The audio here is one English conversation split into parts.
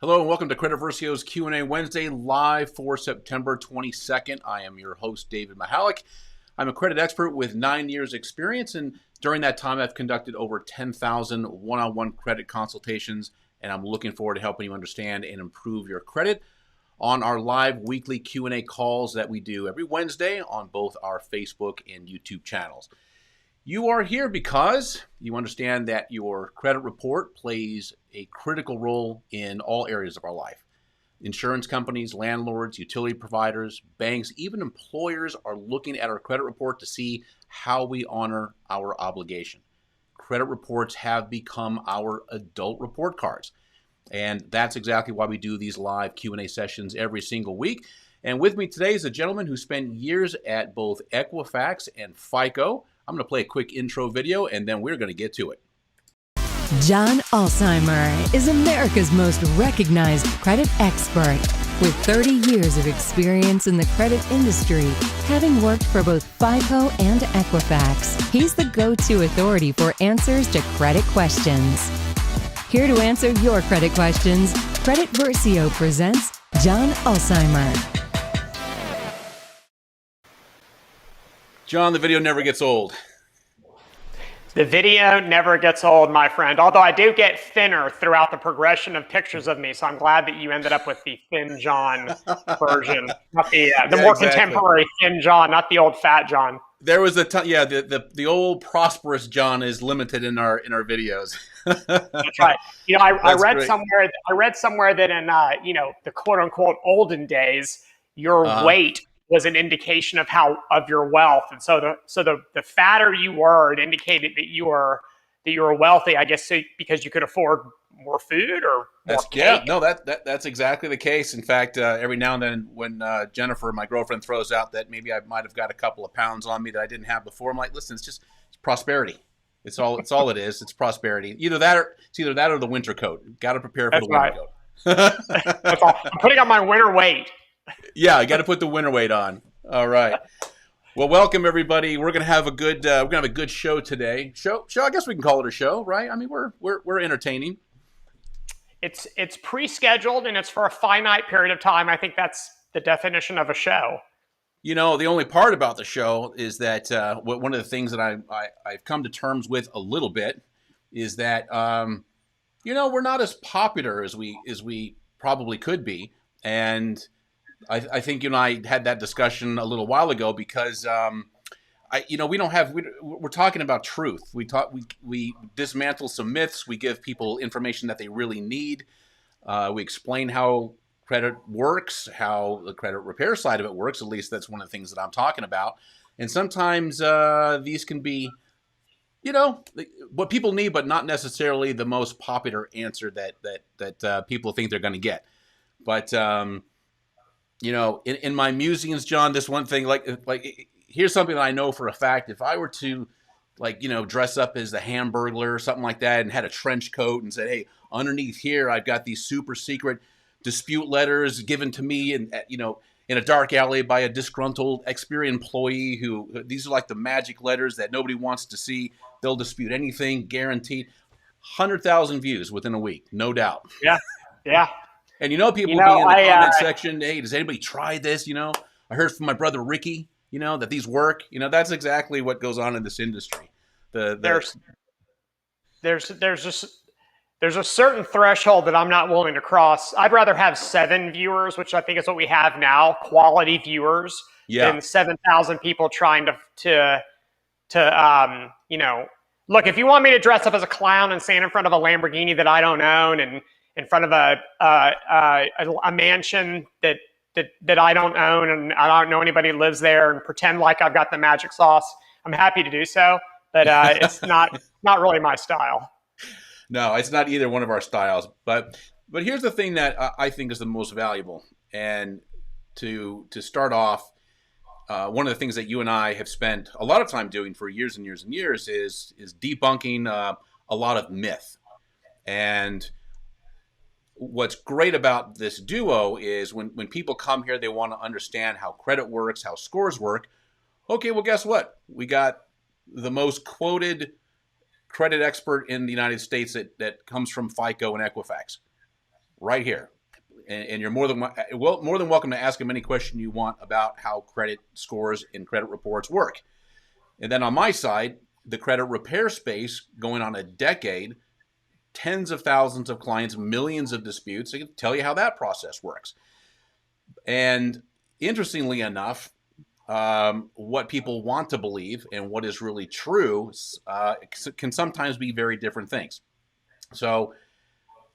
Hello and welcome to Credit Versio's Q&A Wednesday, live for September 22nd. I am your host, David Michalek. I'm a credit expert with 9 years experience, and during that time, I've conducted over 10,000 one-on-one credit consultations, and I'm looking forward to helping you understand and improve your credit on our live weekly Q&A calls that we do every Wednesday on both our Facebook and YouTube channels. You are here because you understand that your credit report plays a critical role in all areas of our life. Insurance companies, landlords, utility providers, banks, even employers are looking at our credit report to see how we honor our obligation. Credit reports have become our adult report cards. And that's exactly why we do these live Q&A sessions every single week. And with me today is a gentleman who spent years at both Equifax and Fico. I'm going to play a quick intro video, and then we're going to get to it. John Ulzheimer is America's most recognized credit expert. With 30 years of experience in the credit industry, having worked for both FICO and Equifax, he's the go-to authority for answers to credit questions. Here to answer your credit questions, Credit Versio presents John Ulzheimer. John, the video never gets old. The video never gets old, my friend, although I do get thinner throughout the progression of pictures of me, so I'm glad that you ended up with the Thin John version, not the more contemporary Thin John, not the old Fat John. There was the old prosperous John is limited in our videos. That's right. You know, I read great. somewhere that in the quote unquote olden days, your weight was an indication of your wealth, and so the fatter you were, it indicated that you were wealthy. I guess because you could afford more food or more cake. Yeah, no, that's exactly the case. In fact, every now and then when Jennifer, my girlfriend, throws out that maybe I might have got a couple of pounds on me that I didn't have before, I'm like, listen, it's prosperity. It's all it is. It's prosperity. Either that or the winter coat. Got to prepare for the winter coat. That's all. I'm putting on my winter weight. Yeah, you got to put the winter weight on. All right. Well, welcome everybody. We're gonna have a good show today. Show. I guess we can call it a show, right? I mean, we're entertaining. It's pre-scheduled and it's for a finite period of time. I think that's the definition of a show. You know, the only part about the show is that one of the things that I've come to terms with a little bit is that we're not as popular as we probably could be, and I think you and I had that discussion a little while ago because we're talking about truth. We dismantle some myths. We give people information that they really need. We explain how credit works, how the credit repair side of it works. At least that's one of the things that I'm talking about. And sometimes these can be, what people need, but not necessarily the most popular answer that people think they're going to get. But in my musings, John, this one thing, like here's something that I know for a fact. If I were to, dress up as the Hamburglar or something like that and had a trench coat and said, hey, underneath here, I've got these super secret dispute letters given to me in a dark alley by a disgruntled Experian employee who, these are like the magic letters that nobody wants to see. They'll dispute anything, guaranteed. 100,000 views within a week, no doubt. Yeah. And people be in the comment section, hey, does anybody try this? I heard from my brother Ricky, that these work. That's exactly what goes on in this industry. There's a certain threshold that I'm not willing to cross. I'd rather have 7 viewers, which I think is what we have now, quality viewers, than 7,000 people trying to look. If you want me to dress up as a clown and stand in front of a Lamborghini that I don't own and in front of a mansion that I don't own and I don't know anybody who lives there and pretend like I've got the magic sauce, I'm happy to do so, but it's not really my style. No, it's not either one of our styles. But here's the thing that I think is the most valuable. And to start off, one of the things that you and I have spent a lot of time doing for years and years and years is debunking a lot of myth. And what's great about this duo is when people come here, they want to understand how credit works, how scores work. Okay, well, guess what? We got the most quoted credit expert in the United States that comes from FICO and Equifax. right here. And you're more than welcome to ask him any question you want about how credit scores and credit reports work. And then on my side, the credit repair space, going on a decade, tens of thousands of clients, millions of disputes. I can tell you how that process works. And interestingly enough, what people want to believe and what is really true can sometimes be very different things. So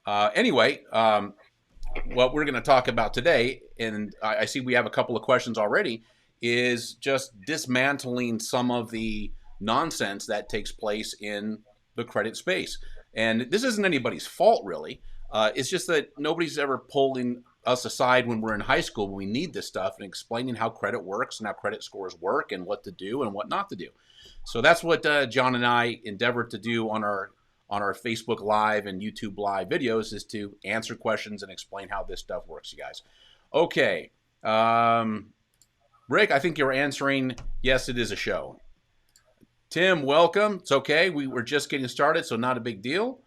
anyway, what we're going to talk about today, and I see we have a couple of questions already, is just dismantling some of the nonsense that takes place in the credit space. And this isn't anybody's fault, really. It's just that nobody's ever pulling us aside when we're in high school when we need this stuff and explaining how credit works and how credit scores work and what to do and what not to do. So that's what John and I endeavored to do on our Facebook Live and YouTube Live videos, is to answer questions and explain how this stuff works, you guys. Okay. Rick, I think you're answering, yes, it is a show. Tim, welcome. It's okay. We were just getting started, so not a big deal.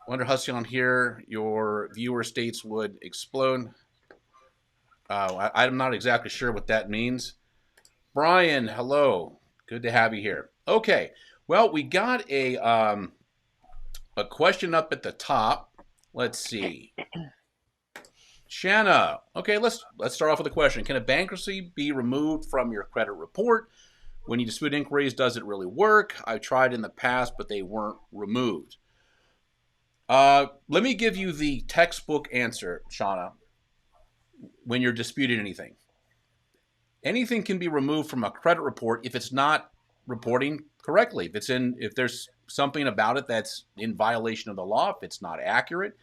Wonder Hussion here, your viewer states would explode. I'm not exactly sure what that means. Brian, hello. Good to have you here. Okay. Well, we got a question up at the top. Let's see. Shanna. Okay, let's start off with a question. Can a bankruptcy be removed from your credit report? When you dispute inquiries, does it really work? I've tried in the past, but they weren't removed. Let me give you the textbook answer, Shauna. When you're disputing anything, anything can be removed from a credit report if it's not reporting correctly. If there's something about it that's in violation of the law, if it's not accurate,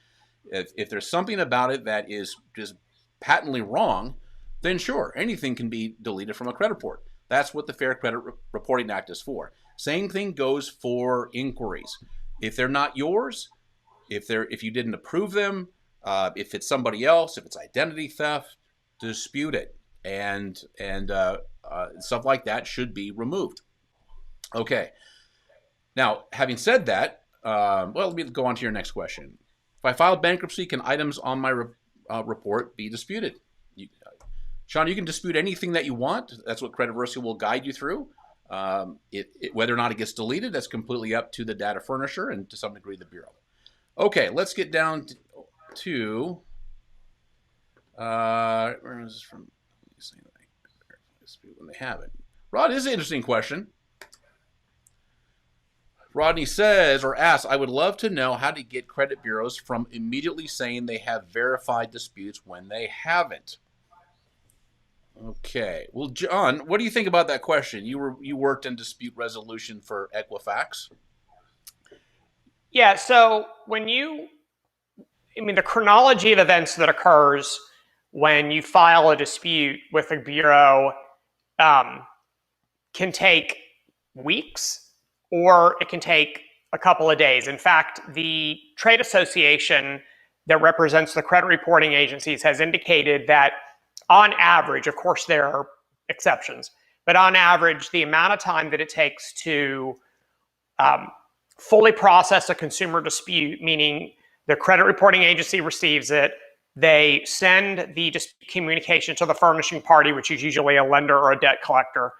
if there's something about it that is just patently wrong, then sure, anything can be deleted from a credit report. That's what the Fair Credit Reporting Act is for. Same thing goes for inquiries. If they're not yours, if you didn't approve them, if it's somebody else, if it's identity theft, dispute it, and stuff like that should be removed. Okay. Now, having said that, let me go on to your next question. If I file bankruptcy, can items on my report be disputed? Sean, you can dispute anything that you want. That's what Credit Versio will guide you through. Whether or not it gets deleted, that's completely up to the data furnisher and to some degree the Bureau. Okay, let's get down to where is this from? When they have it. Rod, this is an interesting question. Rodney says or asks, I would love to know how to get credit bureaus from immediately saying they have verified disputes when they haven't. Okay. Well, John, what do you think about that question? You worked in dispute resolution for Equifax. Yeah, so the chronology of events that occurs when you file a dispute with a bureau can take weeks, or it can take a couple of days. In fact, the trade association that represents the credit reporting agencies has indicated that on average, of course there are exceptions, but on average, the amount of time that it takes to fully process a consumer dispute, meaning the credit reporting agency receives it, they send the communication to the furnishing party, which is usually a lender or a debt collector,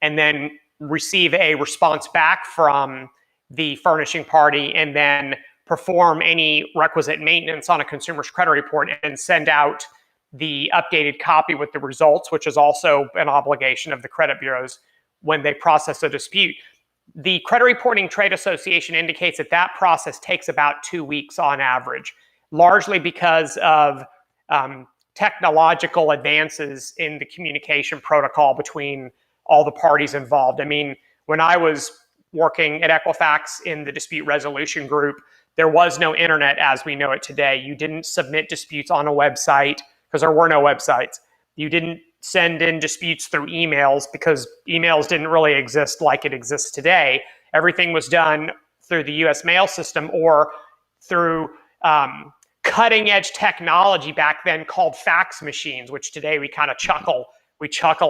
and then receive a response back from the furnishing party, and then perform any requisite maintenance on a consumer's credit report and send out the updated copy with the results, which is also an obligation of the credit bureaus when they process a dispute. The Credit Reporting Trade Association indicates that that process takes about 2 weeks on average, largely because of technological advances in the communication protocol between all the parties involved. I mean, when I was working at Equifax in the dispute resolution group, there was no internet as we know it today. You didn't submit disputes on a website because there were no websites. You didn't send in disputes through emails because emails didn't really exist like it exists today. Everything was done through the US mail system or through cutting edge technology back then called fax machines, which today we kind of chuckle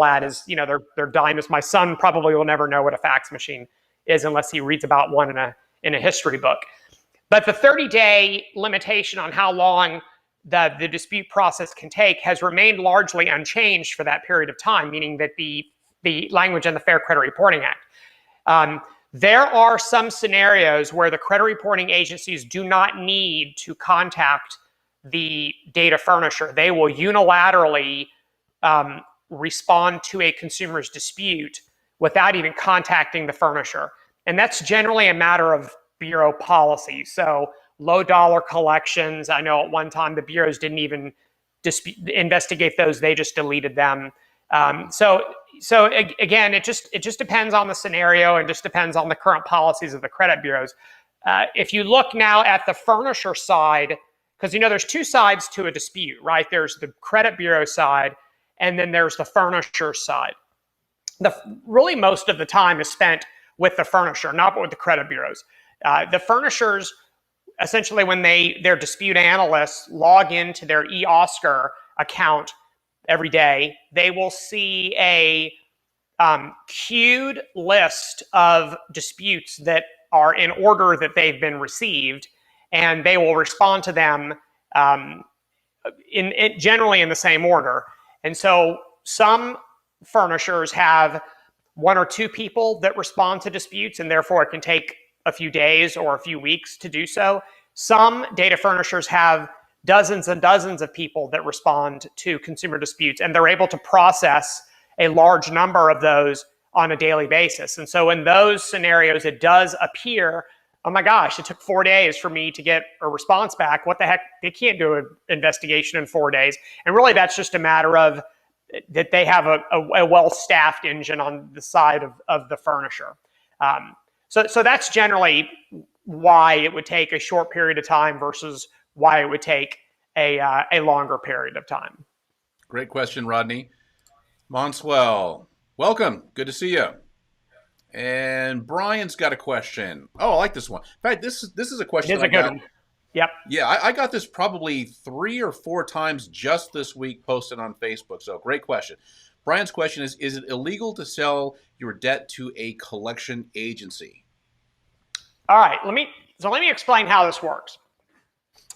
at as, they're diamonds. My son probably will never know what a fax machine is unless he reads about one in a history book. But the 30-day limitation on how long the dispute process can take has remained largely unchanged for that period of time, meaning that the language in the Fair Credit Reporting Act. There are some scenarios where the credit reporting agencies do not need to contact the data furnisher. They will unilaterally respond to a consumer's dispute without even contacting the furnisher. And that's generally a matter of bureau policy. So low dollar collections, I know at one time the bureaus didn't even investigate those, they just deleted them. So again, it just depends on the scenario and just depends on the current policies of the credit bureaus. If you look now at the furnisher side, because there's two sides to a dispute, right? There's the credit bureau side, and then there's the furnisher side. Really most of the time is spent with the furnisher, not with the credit bureaus. The furnishers, essentially when their dispute analysts log into their eOscar account every day, they will see a queued list of disputes that are in order that they've been received, and they will respond to them generally in the same order. And so some furnishers have one or two people that respond to disputes, and therefore it can take a few days or a few weeks to do so. Some data furnishers have dozens and dozens of people that respond to consumer disputes, and they're able to process a large number of those on a daily basis. And so in those scenarios, it does appear, oh my gosh, it took 4 days for me to get a response back. What the heck? They can't do an investigation in 4 days. And really, that's just a matter of that they have a well-staffed engine on the side of the furnisher. So that's generally why it would take a short period of time versus why it would take a longer period of time. Great question, Rodney. Monswell, welcome. Good to see you. And Brian's got a question. Oh, I like this one. In fact, this is a question I got. Yep. Yeah, I got this probably 3 or 4 times just this week posted on Facebook. So great question. Brian's question is it illegal to sell your debt to a collection agency? All right, let me explain how this works.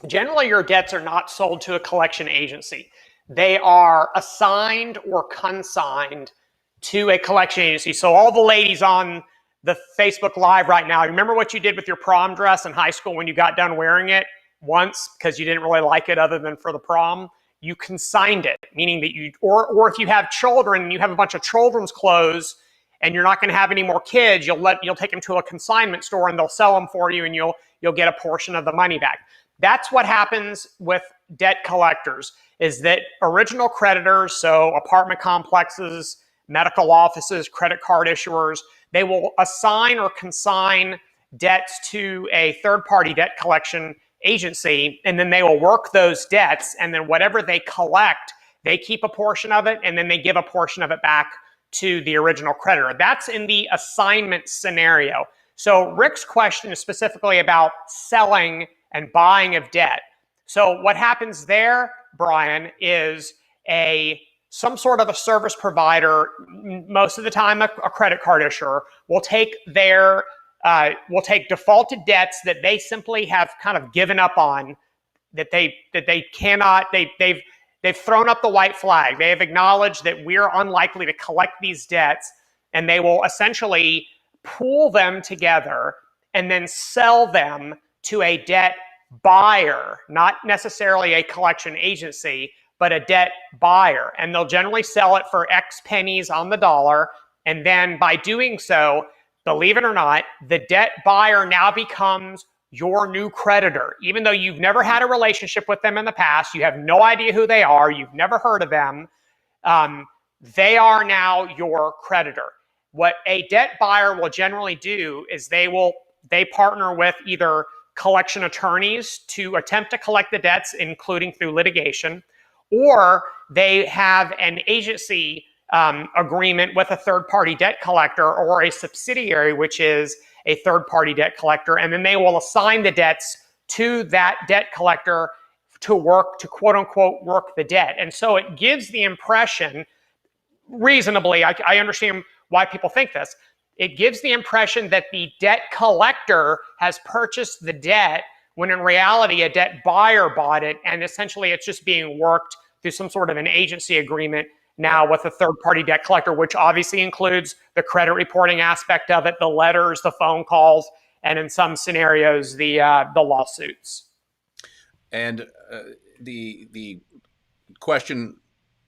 Generally, your debts are not sold to a collection agency. They are assigned or consigned to a collection agency. So all the ladies on the Facebook Live right now, remember what you did with your prom dress in high school when you got done wearing it once because you didn't really like it other than for the prom? You consigned it, meaning that or if you have children and you have a bunch of children's clothes and you're not going to have any more kids, you'll take them to a consignment store and they'll sell them for you and you'll get a portion of the money back. That's what happens with debt collectors, is that original creditors, so apartment complexes, medical offices, credit card issuers, they will assign or consign debts to a third-party debt collection agency, and then they will work those debts, and then whatever they collect, they keep a portion of it, and then they give a portion of it back to the original creditor. That's in the assignment scenario. So Rick's question is specifically about selling and buying of debt. So what happens there, Brian, is some sort of a service provider, most of the time a credit card issuer, will take defaulted debts that they simply have kind of given up on, that they cannot, they've thrown up the white flag. They have acknowledged that we're unlikely to collect these debts, and they will essentially pool them together and then sell them to a debt buyer, not necessarily a collection agency, but a debt buyer. And they'll generally sell it for X pennies on the dollar. And then by doing so, believe it or not, the debt buyer now becomes your new creditor. Even though you've never had a relationship with them in the past, you have no idea who they are, you've never heard of them, they are now your creditor. What a debt buyer will generally do is they partner with either collection attorneys to attempt to collect the debts, including through litigation, or they have an agency agreement with a third-party debt collector or a subsidiary, which is a third-party debt collector, and then they will assign the debts to that debt collector to quote-unquote work the debt. And so it gives the impression, reasonably, I understand why people think this, it gives the impression that the debt collector has purchased the debt when in reality, a debt buyer bought it, and essentially it's just being worked through some sort of an agency agreement now with a third-party debt collector, which obviously includes the credit reporting aspect of it, the letters, the phone calls, and in some scenarios, the lawsuits. And the question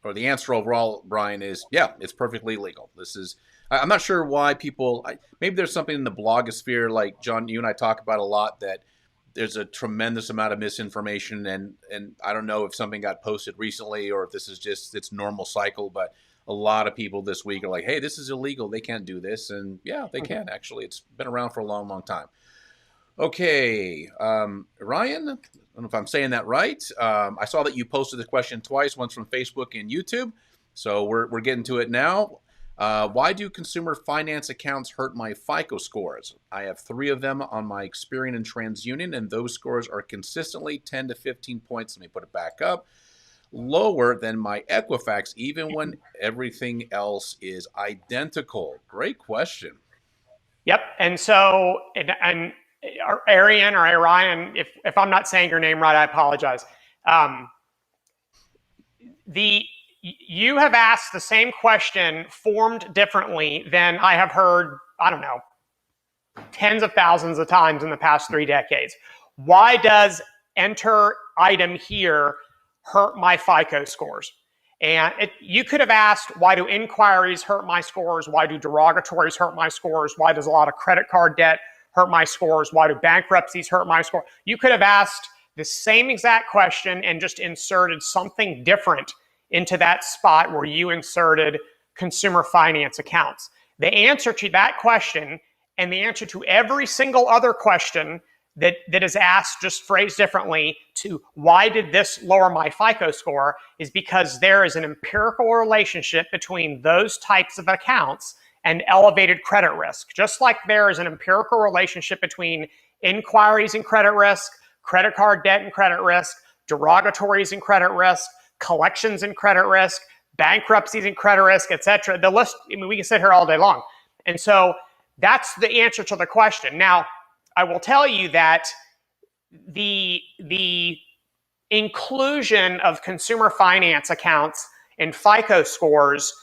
or the answer overall, Brian, is yeah, it's perfectly legal. I'm not sure why people, maybe there's something in the blogosphere, like John, you and I talk about a lot, that there's a tremendous amount of misinformation, and I don't know if something got posted recently or if this is just its normal cycle, but a lot of people this week are like, hey, this is illegal. They can't do this. And yeah, they can actually. It's been around for a long, long time. Okay, Ryan, I don't know if I'm saying that right. I saw that you posted the question twice, once from Facebook and YouTube. So we're getting to it now. Why do consumer finance accounts hurt my FICO scores? I have 3 of them on my Experian and TransUnion, and those scores are consistently 10 to 15 points. Let me put it back up. Lower than my Equifax, even when everything else is identical. Great question. Yep. And so, and Arian or Arian, if I'm not saying your name right, I apologize. You have asked the same question formed differently than I have heard, I don't know, tens of thousands of times in the past 3 decades. Why does enter item here hurt my FICO scores? And you could have asked, why do inquiries hurt my scores? Why do derogatories hurt my scores? Why does a lot of credit card debt hurt my scores? Why do bankruptcies hurt my score? You could have asked the same exact question and just inserted something different into that spot where you inserted consumer finance accounts. The answer to that question and the answer to every single other question that is asked, just phrased differently, to why did this lower my FICO score, is because there is an empirical relationship between those types of accounts and elevated credit risk. Just like there is an empirical relationship between inquiries and credit risk, credit card debt and credit risk, derogatories and credit risk, collections and credit risk, bankruptcies and credit risk, etc. The list, I mean, we can sit here all day long. And so that's the answer to the question. Now, I will tell you that the inclusion of consumer finance accounts in FICO scores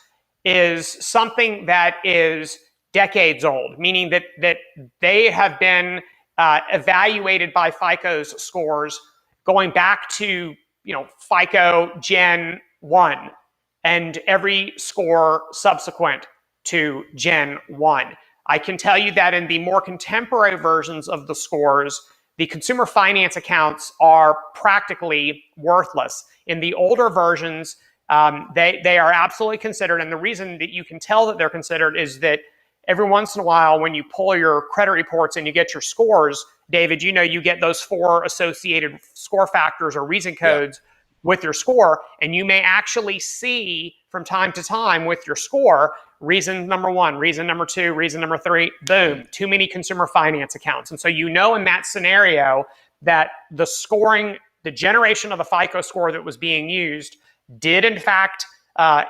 is something that is decades old, meaning that they have been evaluated by FICO's scores going back to FICO Gen 1 and every score subsequent to Gen 1. I can tell you that in the more contemporary versions of the scores, the consumer finance accounts are practically worthless. In the older versions, they are absolutely considered. And the reason that you can tell that they're considered is that every once in a while, when you pull your credit reports and you get your scores, David, you get those 4 associated score factors or reason codes with your score. And you may actually see from time to time with your score, reason number 1, reason number 2, reason number 3, boom, too many consumer finance accounts. And so in that scenario that the scoring, the generation of the FICO score that was being used did in fact,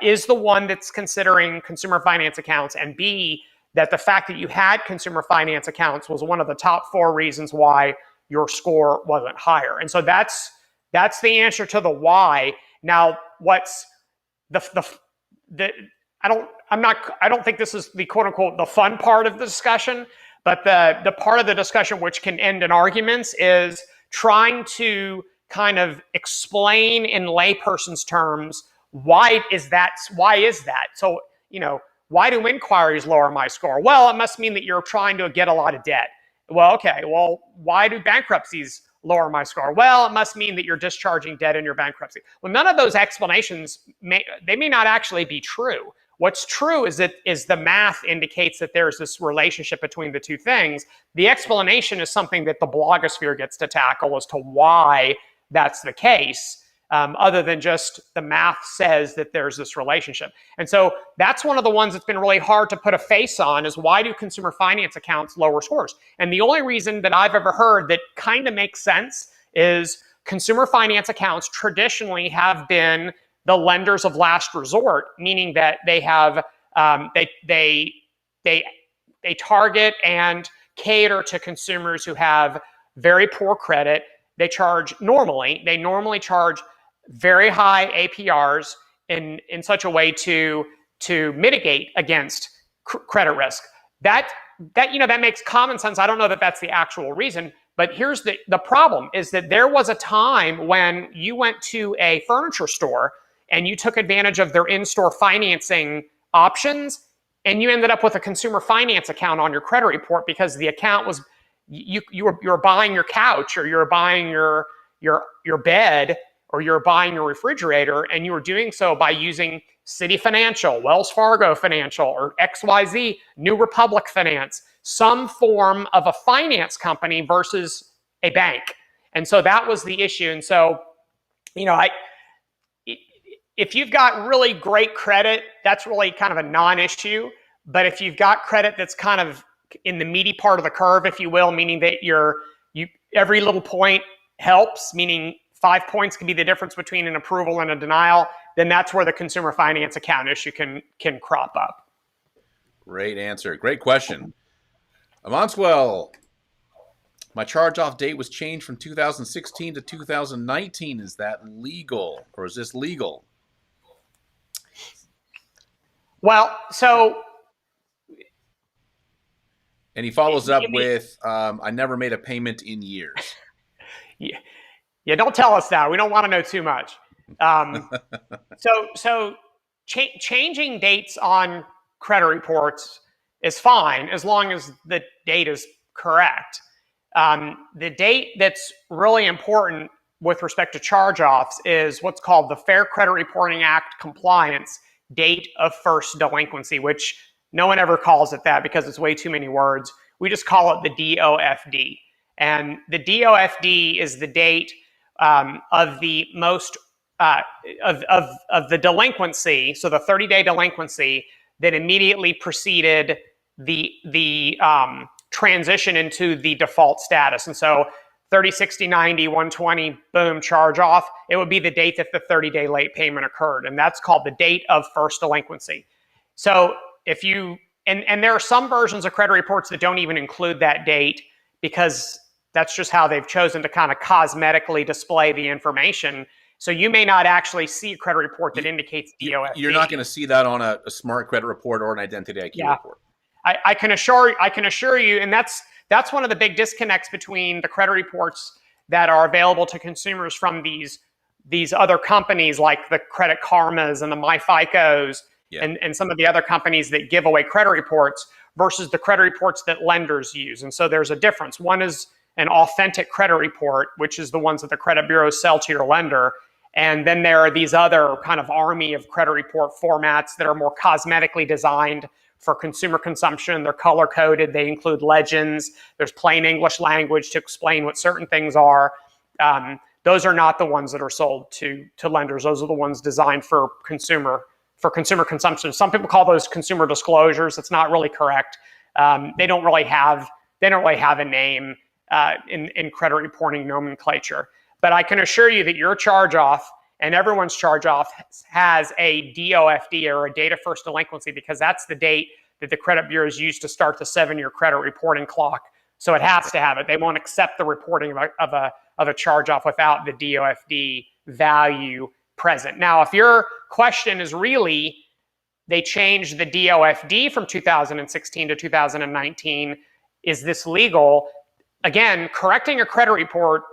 is the one that's considering consumer finance accounts, and B, that the fact that you had consumer finance accounts was one of the top 4 reasons why your score wasn't higher. And so that's the answer to the why. Now, what's I don't think this is the quote unquote the fun part of the discussion, but the part of the discussion which can end in arguments is trying to kind of explain in layperson's terms why is that? So, why do inquiries lower my score? Well, it must mean that you're trying to get a lot of debt. Well, okay. Well, why do bankruptcies lower my score? Well, it must mean that you're discharging debt in your bankruptcy. Well, none of those explanations may not actually be true. What's true is the math indicates that there's this relationship between the two things. The explanation is something that the blogosphere gets to tackle as to why that's the case, other than just the math says that there's this relationship. And so that's one of the ones that's been really hard to put a face on, is why do consumer finance accounts lower scores? And the only reason that I've ever heard that kind of makes sense is consumer finance accounts traditionally have been the lenders of last resort, meaning that they have they target and cater to consumers who have very poor credit. They normally charge very high APRs in such a way to mitigate against credit risk. That makes common sense. I don't know that that's the actual reason, but here's the problem is that there was a time when you went to a furniture store and you took advantage of their in-store financing options, and you ended up with a consumer finance account on your credit report because the account was you were buying your couch, or you were buying your bed, or you're buying your refrigerator, and you were doing so by using Citi Financial, Wells Fargo Financial, or XYZ, New Republic Finance, some form of a finance company versus a bank. And so that was the issue. And so, if you've got really great credit, that's really kind of a non-issue. But if you've got credit that's kind of in the meaty part of the curve, if you will, meaning that every little point helps, meaning 5 points can be the difference between an approval and a denial, then that's where the consumer finance account issue can crop up. Great answer. Great question. Amanswell, my charge-off date was changed from 2016 to 2019. Is that legal, or is this legal? Well, so... And he follows up with, I never made a payment in years. Yeah, don't tell us that. We don't want to know too much. Changing dates on credit reports is fine as long as the date is correct. The date that's really important with respect to charge-offs is what's called the Fair Credit Reporting Act compliance date of first delinquency, which no one ever calls it that because it's way too many words. We just call it the DOFD. And the DOFD is the date of the most of the delinquency, so the 30-day delinquency that immediately preceded the transition into the default status. And so 30, 60, 90, 120, boom, charge off. It would be the date that the 30-day late payment occurred. And that's called the date of first delinquency. So if you, and there are some versions of credit reports that don't even include that date because that's just how they've chosen to kind of cosmetically display the information. So you may not actually see a credit report that indicates DOFD. You're not going to see that on a smart credit report or an identity IQ report. I can assure you, and that's one of the big disconnects between the credit reports that are available to consumers from these other companies like the Credit Karmas and the MyFICOs and some of the other companies that give away credit reports versus the credit reports that lenders use. And so there's a difference. One is an authentic credit report, which is the ones that the credit bureaus sell to your lender. And then there are these other kind of army of credit report formats that are more cosmetically designed for consumer consumption. They're color coded. They include legends. There's plain English language to explain what certain things are. Those are not the ones that are sold to lenders. Those are the ones designed for consumer consumption. Some people call those consumer disclosures. That's not really correct. They don't really have a name in credit reporting nomenclature. But I can assure you that your charge-off and everyone's charge-off has a DOFD, or a date of first delinquency, because that's the date that the credit bureaus use to start the 7-year credit reporting clock. So it has to have it. They won't accept the reporting of a charge-off without the DOFD value present. Now, if your question is really, they changed the DOFD from 2016 to 2019, is this legal? Again, correcting a credit report,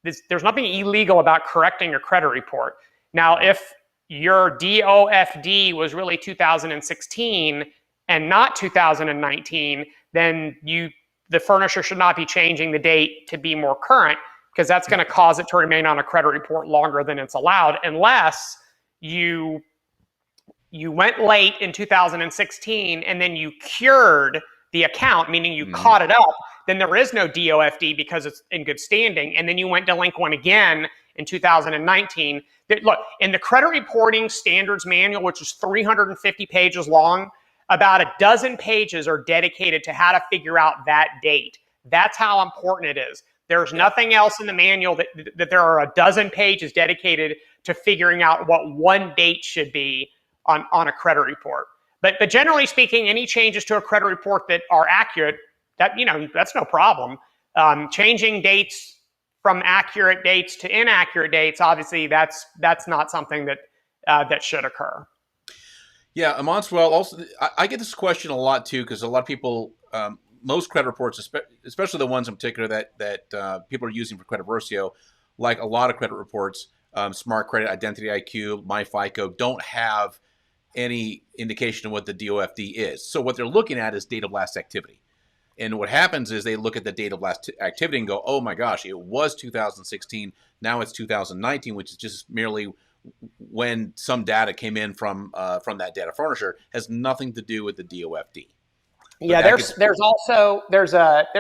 there's nothing illegal about correcting your credit report. Now, if your DOFD was really 2016 and not 2019, then the furnisher should not be changing the date to be more current, because that's going to cause it to remain on a credit report longer than it's allowed, unless you went late in 2016 and then you cured the account, meaning you caught it up. Then there is no DOFD because it's in good standing. And then you went delinquent again in 2019. Look, in the credit reporting standards manual, which is 350 pages long, about a dozen pages are dedicated to how to figure out that date. That's how important it is. There's nothing else in the manual that there are a dozen pages dedicated to figuring out what one date should be on a credit report. But generally speaking, any changes to a credit report that are accurate, that's no problem. Changing dates from accurate dates to inaccurate dates, obviously, that's not something that should occur. Yeah, Montswell, also, I get this question a lot too, because a lot of people, most credit reports, especially the ones in particular that people are using for Credit Versio, like a lot of credit reports, Smart Credit, Identity IQ, My Fico, don't have any indication of what the DOFD is. So what they're looking at is date of last activity. And what happens is they look at the date of last activity and go, oh my gosh, it was 2016, now it's 2019, which is just merely when some data came in from that data furnisher, has nothing to do with the DOFD. Yeah, there's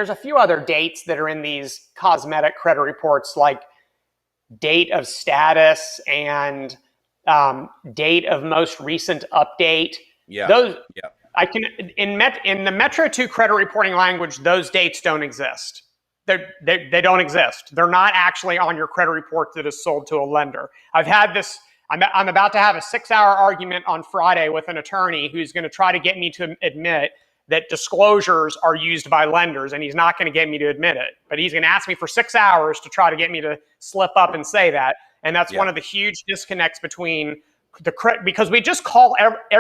a few other dates that are in these cosmetic credit reports, like date of status and date of most recent update. Yeah. Those, yeah. I can in the Metro 2 credit reporting language, those dates don't exist. They don't exist. They're not actually on your credit report that is sold to a lender. I've had this. I'm about to have a 6-hour argument on Friday with an attorney who's going to try to get me to admit that disclosures are used by lenders, and he's not going to get me to admit it. But he's going to ask me for 6 hours to try to get me to slip up and say that. And that's one of the huge disconnects between the credit, because we just call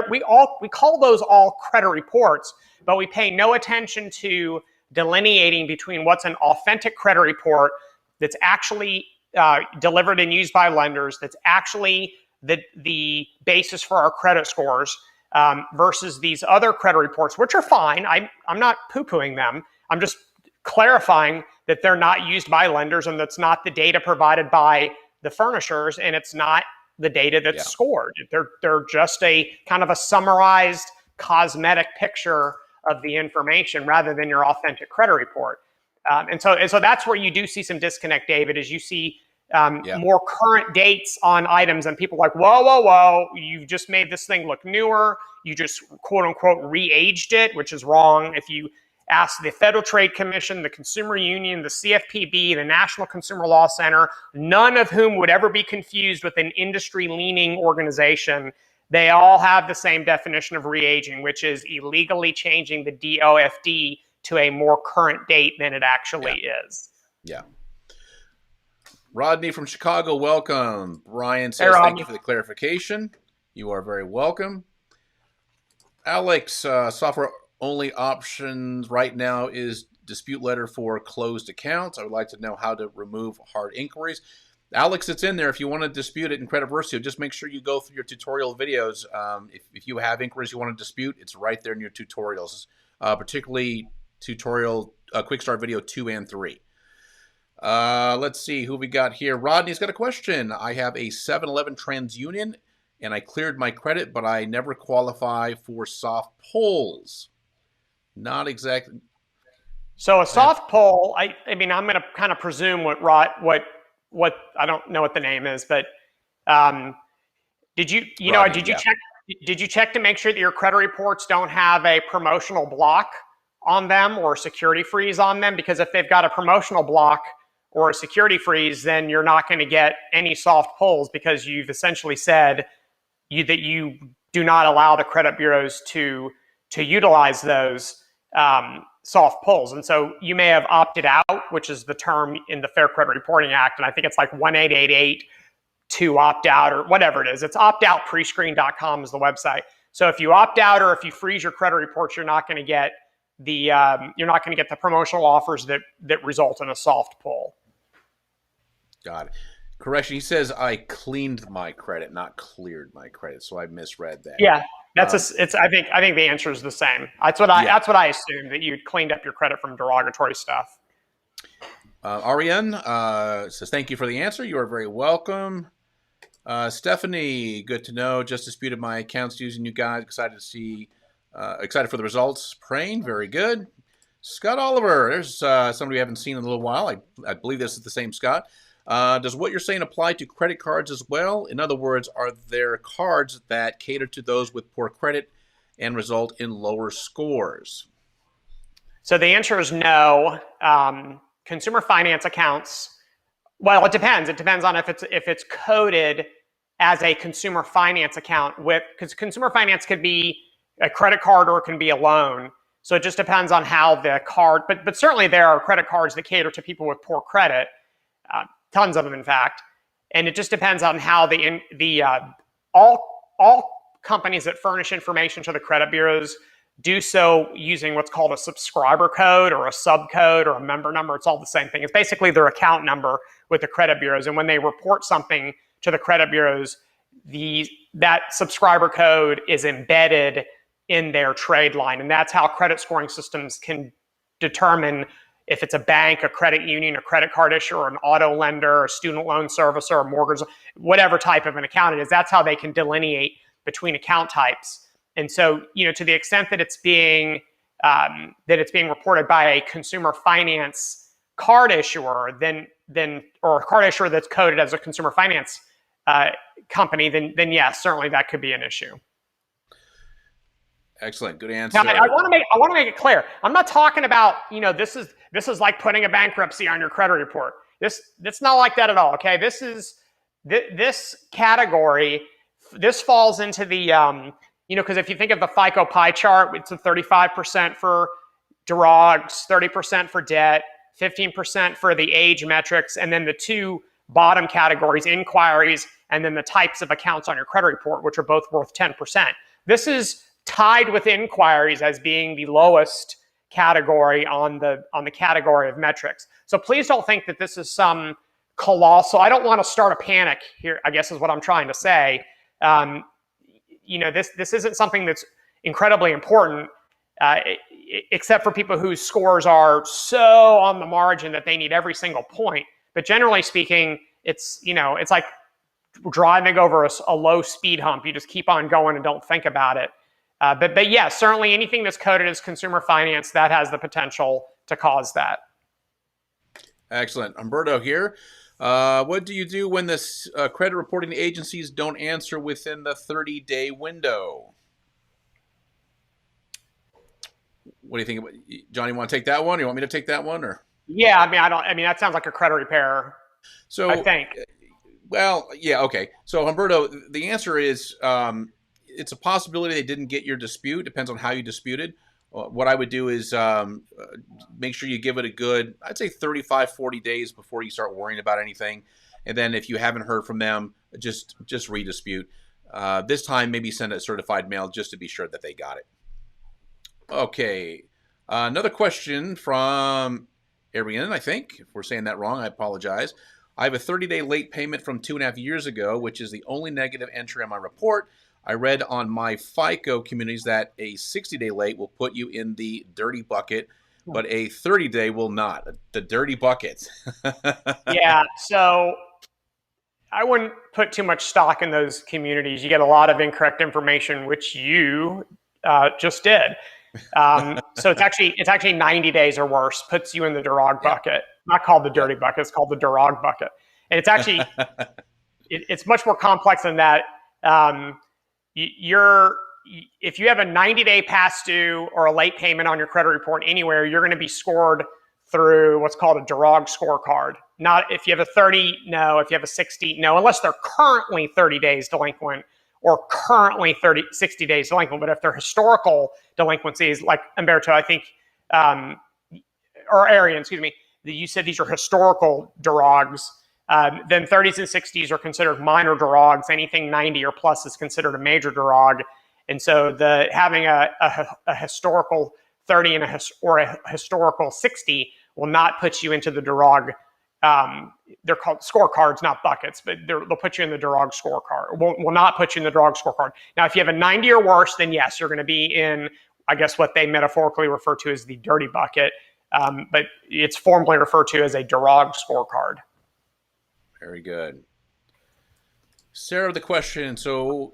we call those all credit reports, but we pay no attention to delineating between what's an authentic credit report that's actually delivered and used by lenders, that's actually the basis for our credit scores, versus these other credit reports, which are fine. I'm not poo-pooing them. I'm just clarifying that they're not used by lenders, and that's not the data provided by the furnishers, and it's not the data that's scored. They're just a kind of a summarized cosmetic picture of the information rather than your authentic credit report. And so that's where you do see some disconnect, David, is you see more current dates on items, and people are like, whoa, you've just made this thing look newer. You just quote unquote re-aged it, which is wrong. If you ask the Federal Trade Commission, the Consumer Union, the CFPB, the National Consumer Law Center, none of whom would ever be confused with an industry-leaning organization, they all have the same definition of re-aging, which is illegally changing the DOFD to a more current date than it actually is. Yeah. Rodney from Chicago, welcome. Brian says, hey, thank you for the clarification. You are very welcome. Alex, software only options right now is dispute letter for closed accounts. I would like to know how to remove hard inquiries. Alex, it's in there. If you want to dispute it in Credit Versio, just make sure you go through your tutorial videos. If you have inquiries you want to dispute, it's right there in your tutorials, particularly tutorial Quick Start video 2 and 3. Let's see who we got here. Rodney's got a question. I have a 7-Eleven TransUnion, and I cleared my credit, but I never qualify for soft pulls. Not exactly. So a soft pull, I mean, I'm going to kind of presume what I don't know what the name is, but did you check to make sure that your credit reports don't have a promotional block on them or security freeze on them? Because if they've got a promotional block or a security freeze, then you're not going to get any soft pulls, because you've essentially said that you do not allow the credit bureaus to utilize those soft pulls. And so you may have opted out, which is the term in the Fair Credit Reporting Act. And I think it's like 1888 to opt out, or whatever it is. It's optoutprescreen.com is the website. So if you opt out or if you freeze your credit reports, you're not going to get the promotional offers that result in a soft pull. Got it. Correction. He says I cleaned my credit, not cleared my credit. So I misread that. Yeah, I think the answer is the same. That's what I assumed, that you cleaned up your credit from derogatory stuff. Ariane says thank you for the answer. You are very welcome. Stephanie, good to know. Just disputed my accounts using you guys. Excited for the results. Praying, very good. Scott Oliver, there's somebody we haven't seen in a little while. I believe this is the same Scott. Does what you're saying apply to credit cards as well? In other words, are there cards that cater to those with poor credit and result in lower scores? So the answer is no. Consumer finance accounts, well, it depends. It depends on if it's coded as a consumer finance account, because consumer finance could be a credit card or it can be a loan. So it just depends on how the card, but certainly there are credit cards that cater to people with poor credit, tons of them, in fact. And it just depends on how all companies that furnish information to the credit bureaus do so using what's called a subscriber code or a subcode or a member number. It's all the same thing. It's basically their account number with the credit bureaus. And when they report something to the credit bureaus, that subscriber code is embedded in their trade line. And that's how credit scoring systems can determine if it's a bank, a credit union, a credit card issuer, an auto lender, a student loan servicer, a mortgage, whatever type of an account it is. That's how they can delineate between account types. And so, to the extent that it's being reported by a consumer finance card issuer, or a card issuer that's coded as a consumer finance company, then yes, certainly that could be an issue. Excellent, good answer. Now, I want to make it clear. I'm not talking about this is like putting a bankruptcy on your credit report. It's not like that at all. Okay, this category. This falls into the because if you think of the FICO pie chart, it's a 35% for derogs, 30% for debt, 15% for the age metrics, and then the two bottom categories, inquiries, and then the types of accounts on your credit report, which are both worth 10%. This is tied with inquiries as being the lowest category on the category of metrics. So please don't think that this is some colossal. I don't want to start a panic here, I guess is what I'm trying to say. This isn't something that's incredibly important, except for people whose scores are so on the margin that they need every single point. But generally speaking, it's like driving over a low speed hump. You just keep on going and don't think about it. But yeah, certainly anything that's coded as consumer finance, that has the potential to cause that. Excellent. Umberto here. What do you do when the credit reporting agencies don't answer within the 30-day window? What do you think about, John? You want to take that one? You want me to take that one, or? Yeah, that sounds like a credit repair. So I think. Well, yeah, okay. So Humberto, the answer is it's a possibility they didn't get your dispute. Depends on how you disputed. What I would do is make sure you give it a good, I'd say 35, 40 days before you start worrying about anything. And then if you haven't heard from them, just redispute. This time, maybe send a certified mail just to be sure that they got it. Okay. Another question from Arian, I think. If we're saying that wrong, I apologize. I have a 30-day late payment from 2.5 years ago, which is the only negative entry on my report. I read on my FICO communities that a 60-day late will put you in the dirty bucket, but a 30-day will not. The dirty bucket. Yeah, so I wouldn't put too much stock in those communities. You get a lot of incorrect information, which you just did. So it's actually 90 days or worse, puts you in the derog bucket. Not called the dirty bucket, it's called the derog bucket. And it's actually, it's much more complex than that. If you have a 90-day past due or a late payment on your credit report anywhere, you're going to be scored through what's called a derog scorecard. Not if you have a 30, no. If you have a 60, no, unless they're currently 30 days delinquent or currently 60 days delinquent. But if they're historical delinquencies, like Umberto, I think, or Arian, excuse me, you said these are historical derogs. Then 30s and 60s are considered minor derogs. Anything 90 or plus is considered a major derog. And so having a historical 30 or a historical 60 will not put you into the derog. They're called scorecards, not buckets, but they'll put you in the derog scorecard. Will not put you in the derog scorecard. Now, if you have a 90 or worse, then yes, you're going to be in, I guess, what they metaphorically refer to as the dirty bucket. But it's formally referred to as a derog scorecard. Very good. Sarah, the question, so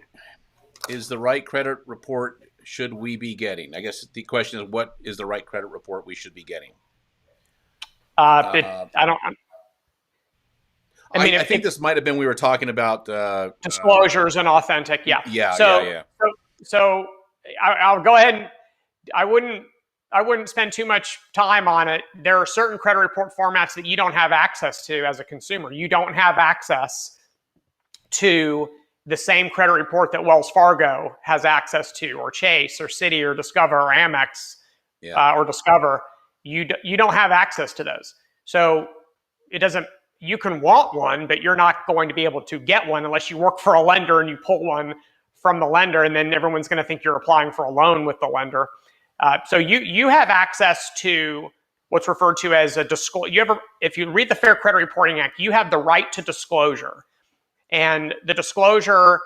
is the right credit report should we be getting? I guess the question is, what is the right credit report we should be getting? I think this might have been, we were talking about disclosures and authentic. Yeah. Yeah. So I'll go ahead and I wouldn't spend too much time on it. There are certain credit report formats that you don't have access to as a consumer. You don't have access to the same credit report that Wells Fargo has access to, or Chase, or Citi, or Discover, or Amex. or Discover, you don't have access to those. So it doesn't. You can want one, but you're not going to be able to get one unless you work for a lender and you pull one from the lender, and then everyone's going to think you're applying for a loan with the lender. So you have access to what's referred to as a disclosure. If you read the Fair Credit Reporting Act, you have the right to disclosure, and the disclosure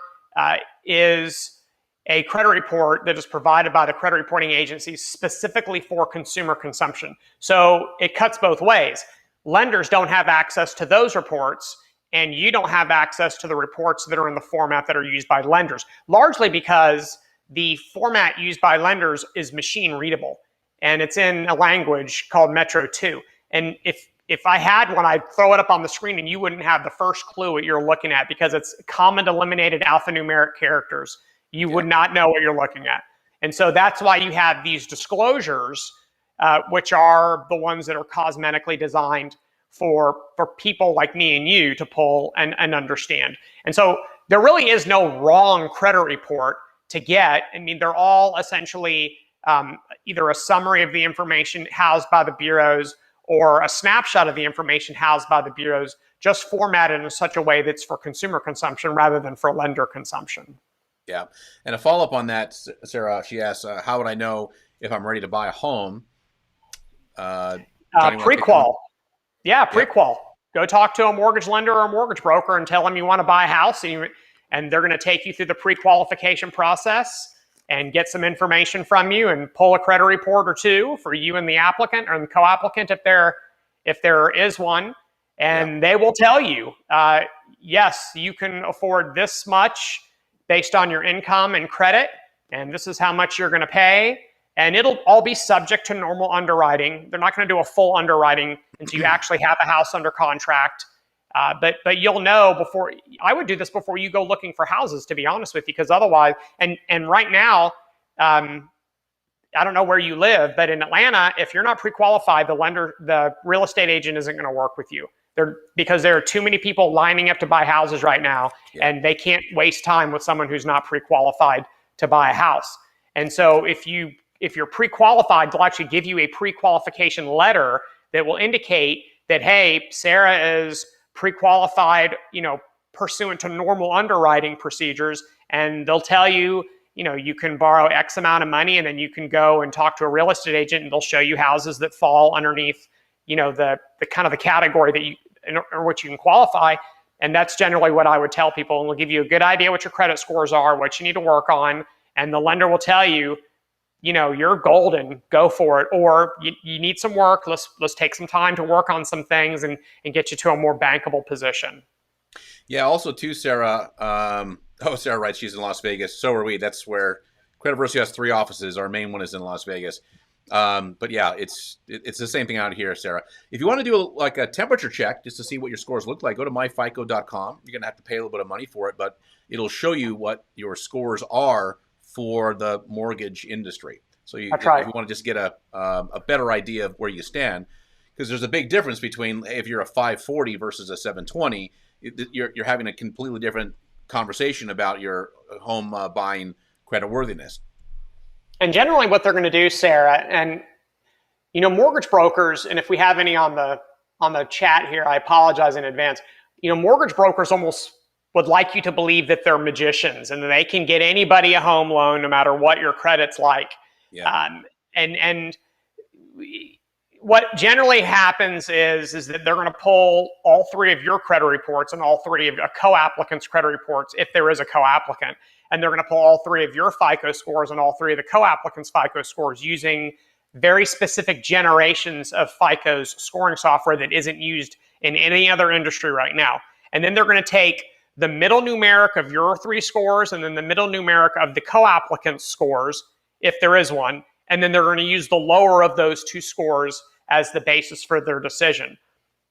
is a credit report that is provided by the credit reporting agencies specifically for consumer consumption. So it cuts both ways. Lenders don't have access to those reports, and you don't have access to the reports that are in the format that are used by lenders, largely because the format used by lenders is machine readable, and it's in a language called Metro 2. And if I had one, I'd throw it up on the screen and you wouldn't have the first clue what you're looking at, because it's common delimited alphanumeric characters. You would not know what you're looking at. And so that's why you have these disclosures, which are the ones that are cosmetically designed for people like me and you to pull and understand. And so there really is no wrong credit report to get. I mean, they're all essentially either a summary of the information housed by the bureaus or a snapshot of the information housed by the bureaus, just formatted in such a way that's for consumer consumption rather than for lender consumption. Yeah. And a follow-up on that, Sarah, she asks, how would I know if I'm ready to buy a home? Pre-qual. Yeah, pre-qual. Go talk to a mortgage lender or a mortgage broker and tell them you want to buy a house, and they're going to take you through the pre-qualification process and get some information from you and pull a credit report or two for you and the applicant or the co-applicant if there is one. And they will tell you, yes, you can afford this much based on your income and credit, and this is how much you're going to pay. And it'll all be subject to normal underwriting. They're not going to do a full underwriting until you actually have a house under contract. But you'll know before. I would do this before you go looking for houses, to be honest with you, because otherwise, and right now, I don't know where you live, but in Atlanta, if you're not pre-qualified, the real estate agent isn't going to work with you. Because there are too many people lining up to buy houses right now, and they can't waste time with someone who's not pre-qualified to buy a house. And so if you're pre-qualified, they'll actually give you a pre-qualification letter that will indicate that, hey, Sarah is pre-qualified, pursuant to normal underwriting procedures, and they'll tell you, you can borrow X amount of money, and then you can go and talk to a real estate agent, and they'll show you houses that fall underneath, the kind of the category that or which you can qualify. And that's generally what I would tell people, and they'll give you a good idea what your credit scores are, what you need to work on, and the lender will tell you, you're golden, go for it. Or you need some work. Let's take some time to work on some things and get you to a more bankable position. Yeah. Also too, Sarah, Sarah writes she's in Las Vegas. So are we. That's where Credit Versio has 3 offices. Our main one is in Las Vegas. But yeah, it's the same thing out here, Sarah. If you want to do a temperature check just to see what your scores look like, go to myfico.com. You're going to have to pay a little bit of money for it, but it'll show you what your scores are for the mortgage industry. So if you want to just get a better idea of where you stand, because there's a big difference between if you're a 540 versus a 720, you're having a completely different conversation about your home buying creditworthiness. And generally what they're going to do, Sarah, and mortgage brokers, and if we have any on the chat here, I apologize in advance. Mortgage brokers almost would like you to believe that they're magicians and that they can get anybody a home loan no matter what your credit's like. Yeah. And what generally happens is that they're going to pull all 3 of your credit reports and all 3 of a co-applicant's credit reports, if there is a co-applicant, and they're going to pull all 3 of your FICO scores and all 3 of the co-applicant's FICO scores using very specific generations of FICO's scoring software that isn't used in any other industry right now. And then they're going to take the middle numeric of your 3 scores and then the middle numeric of the co-applicant's scores, if there is one, and then they're going to use the lower of those 2 scores as the basis for their decision.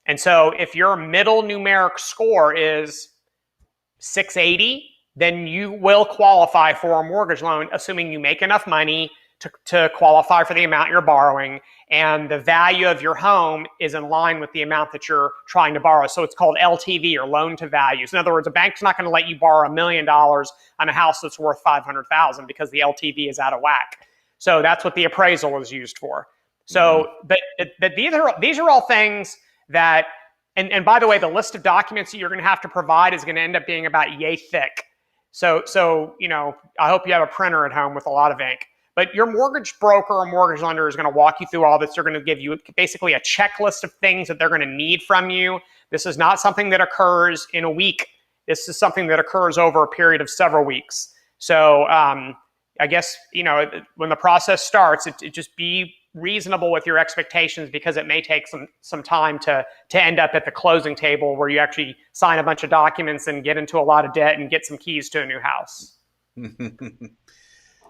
And so if your middle numeric score is 680, then you will qualify for a mortgage loan, assuming you make enough money to qualify for the amount you're borrowing, and the value of your home is in line with the amount that you're trying to borrow. So it's called LTV, or loan to values. In other words, a bank's not going to let you borrow $1 million on a house that's worth $500,000 because the LTV is out of whack. So that's what the appraisal is used for. So, but these are all things that, and by the way, the list of documents that you're going to have to provide is going to end up being about yay thick. So I hope you have a printer at home with a lot of ink. But your mortgage broker or mortgage lender is going to walk you through all this. They're going to give you basically a checklist of things that they're going to need from you. This is not something that occurs in a week. This is something that occurs over a period of several weeks. So I guess, when the process starts, it just be reasonable with your expectations, because it may take some time to end up at the closing table where you actually sign a bunch of documents and get into a lot of debt and get some keys to a new house.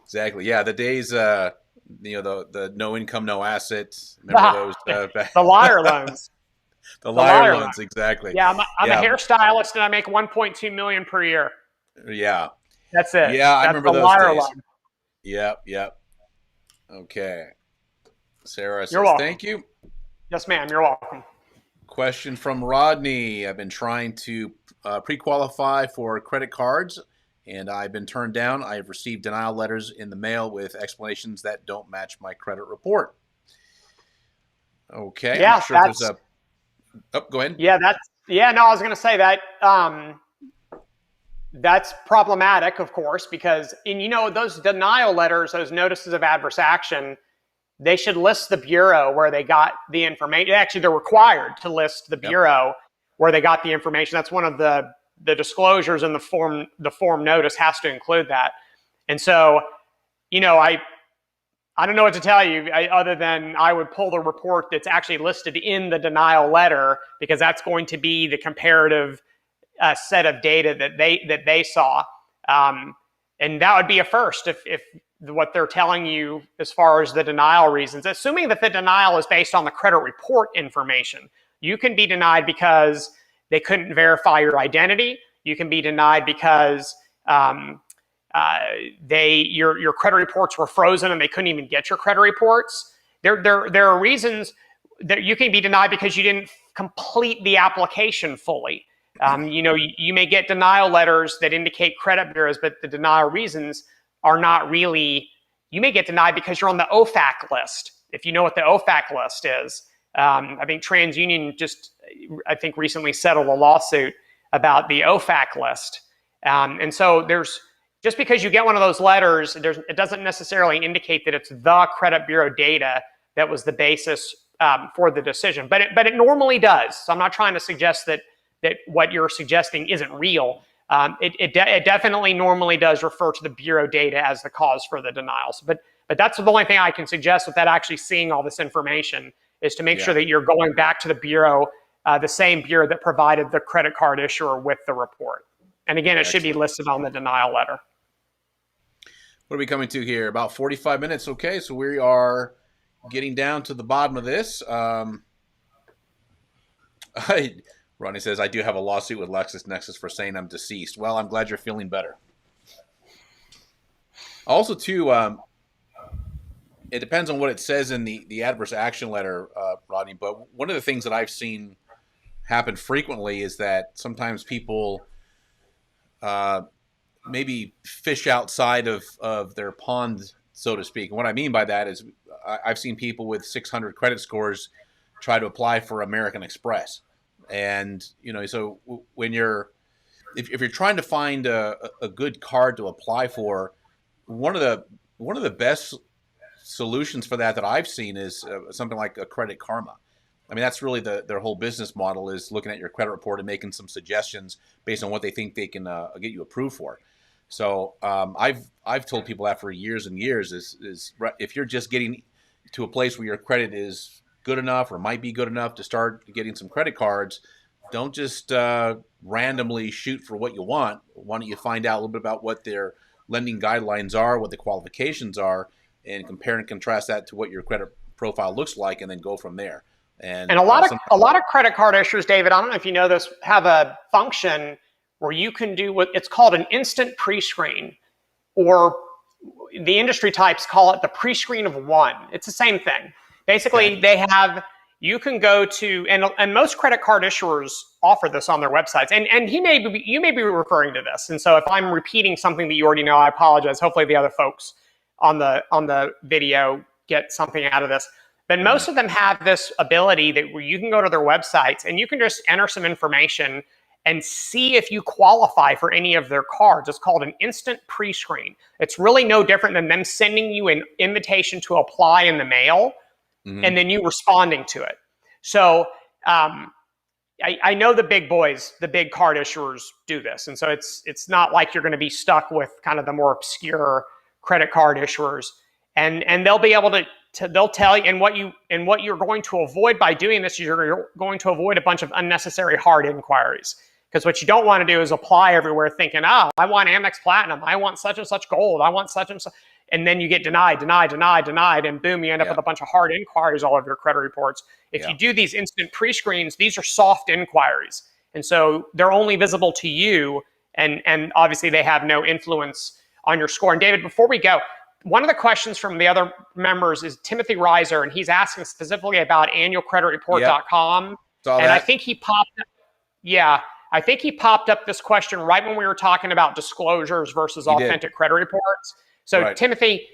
Exactly. Yeah. The days, the no income, no assets. Remember those? The liar loans. The liar loans. Exactly. Yeah. I'm a hairstylist and I make $1.2 million per year. Yeah. That's it. Yeah. I remember those days. Loan. Yep. Okay. Sarah says, You're welcome. Thank you. Yes, ma'am. You're welcome. Question from Rodney. I've been trying to pre-qualify for credit cards, and I've been turned down. I have received denial letters in the mail with explanations that don't match my credit report. Okay. Yeah, I'm not sure if there's go ahead. Yeah, I was going to say that that's problematic, of course, because those denial letters, those notices of adverse action, they should list the bureau where they got the information. Actually, they're required to list the bureau where they got the information. That's one of the disclosures in the form. The form notice has to include that. And so, I don't know what to tell you other than I would pull the report that's actually listed in the denial letter, because that's going to be the comparative set of data that they saw. And that would be a first if what they're telling you as far as the denial reasons, assuming that the denial is based on the credit report information. You can be denied because they couldn't verify your identity. You can be denied because your credit reports were frozen and they couldn't even get your credit reports. There are reasons that you can be denied because you didn't complete the application fully. You may get denial letters that indicate credit bureaus, but the denial reasons are not really. You may get denied because you're on the OFAC list. If you know what the OFAC list is, I think TransUnion just recently settled a lawsuit about the OFAC list. And so just because you get one of those letters, it doesn't necessarily indicate that it's the credit bureau data that was the basis for the decision, but it normally does. So I'm not trying to suggest that what you're suggesting isn't real. It definitely normally does refer to the bureau data as the cause for the denials. But that's the only thing I can suggest without actually seeing all this information, is to make sure that you're going back to the bureau, the same bureau that provided the credit card issuer with the report. And again, it should be listed on the denial letter. What are we coming to here? About 45 minutes. Okay, so we are getting down to the bottom of this. Ronnie says, I do have a lawsuit with LexisNexis for saying I'm deceased. Well, I'm glad you're feeling better. Also, too, it depends on what it says in the adverse action letter, Rodney, but one of the things that I've seen happen frequently is that sometimes people maybe fish outside of their pond, so to speak. And what I mean by that is I've seen people with 600 credit scores try to apply for American Express. And, so when if you're trying to find a good card to apply for, one of the best solutions for that I've seen is something like a Credit Karma. I mean, that's really their whole business model, is looking at your credit report and making some suggestions based on what they think they can get you approved for. So I've told people that for years and years is if you're just getting to a place where your credit is good enough or might be good enough to start getting some credit cards, don't just randomly shoot for what you want. Why don't you find out a little bit about what their lending guidelines are, what the qualifications are, and compare and contrast that to what your credit profile looks like, and then go from there. And a lot of credit card issuers, David, I don't know if you know this, have a function where you can do what it's called an instant pre-screen, or the industry types call it the pre-screen of one. It's the same thing. Basically, you can go to, and most credit card issuers offer this on their websites. And you may be referring to this. And so if I'm repeating something that you already know, I apologize. Hopefully the other folks on the video get something out of this. But most of them have this ability that where you can go to their websites and you can just enter some information and see if you qualify for any of their cards. It's called an instant pre-screen. It's really no different than them sending you an invitation to apply in the mail and then you responding to it. So I know the big boys, the big card issuers do this. And so it's not like you're going to be stuck with kind of the more obscure credit card issuers. And they'll be able to they'll tell you, and what you're going to avoid by doing this is you're going to avoid a bunch of unnecessary hard inquiries. Because what you don't want to do is apply everywhere thinking, oh, I want Amex Platinum, I want such and such gold, I want such and such, and then you get denied, and boom, you end up with a bunch of hard inquiries all over your credit reports. If you do these instant pre-screens, these are soft inquiries. And so they're only visible to you, and obviously they have no influence on your score. And David, before we go, one of the questions from the other members is Timothy Reiser, and he's asking specifically about annualcreditreport.com. And I think he popped up this question right when we were talking about disclosures versus authentic credit reports. So Timothy,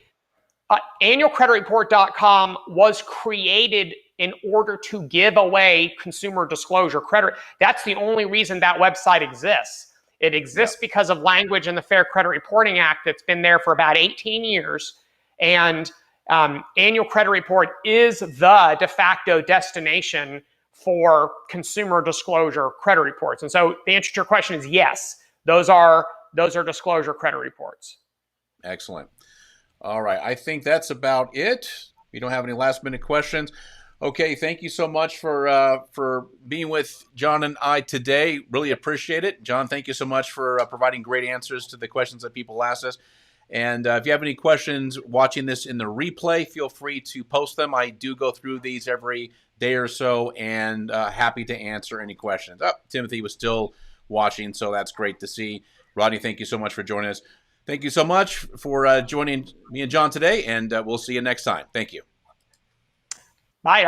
annualcreditreport.com was created in order to give away consumer disclosure credit. That's the only reason that website exists. It exists because of language in the Fair Credit Reporting Act that's been there for about 18 years. And Annual Credit Report is the de facto destination for consumer disclosure credit reports. And so the answer to your question is yes, those are disclosure credit reports. Excellent. All right. I think that's it. We don't have any last minute questions. Okay. Thank you so much for being with John and I today. Really appreciate it. John, thank you so much for providing great answers to the questions that people asked us. And if you have any questions watching this in the replay, feel free to post them. I do go through these every day or so, and happy to answer any questions. Timothy was still watching, so that's great to see. Rodney, thank you so much for joining us. Thank you so much for joining me and John today, and we'll see you next time. Thank you.